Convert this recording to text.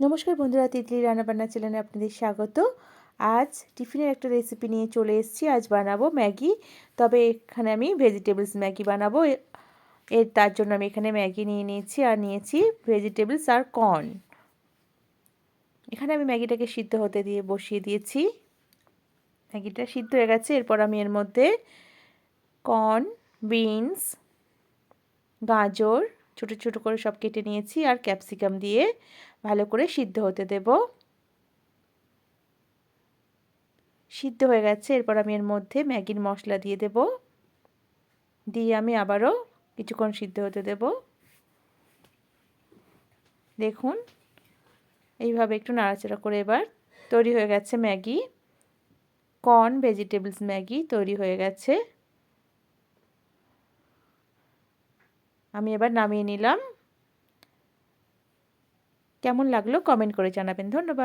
নমস্কার বন্ধুরা, তিতলি রান্নাবান্না চ্যানেলে আপনাদের স্বাগত। আজ টিফিনের একটা রেসিপি নিয়ে চলে এসেছি। আজ বানাবো ম্যাগি, তবে এখানে আমি ভেজিটেবলস ম্যাগি বানাবো। তার জন্য আমি এখানে ম্যাগি নিয়ে নিয়েছি আর নিয়েছি ভেজিটেবলস আর কর্ন। এখানে আমি ম্যাগিটাকে সিদ্ধ হতে দিয়ে বসিয়ে দিয়েছি। ম্যাগিটা সিদ্ধ হয়ে গেছে। এরপর আমি এর মধ্যে কর্ন, বিনস, গাজর ছোট ছোট করে সব কেটে নিয়েছি আর ক্যাপসিকাম দিয়ে ভালো করে সিদ্ধ হতে দেব। সিদ্ধ হয়ে গেছে। এরপর আমি এর মধ্যে ম্যাগির মশলা দিয়ে দেব। দিয়ে আমি আবারও কিছুক্ষণ সিদ্ধ হতে দেব। দেখুন, এইভাবে একটু নাড়াচাড়া করে এবার তৈরি হয়ে গেছে ম্যাগি। কর্ন ভেজিটেবলস ম্যাগি তৈরি হয়ে গেছে। আমি এবার নামিয়ে নিলাম। কেমন লাগলো কমেন্ট করে জানাবেন। ধন্যবাদ।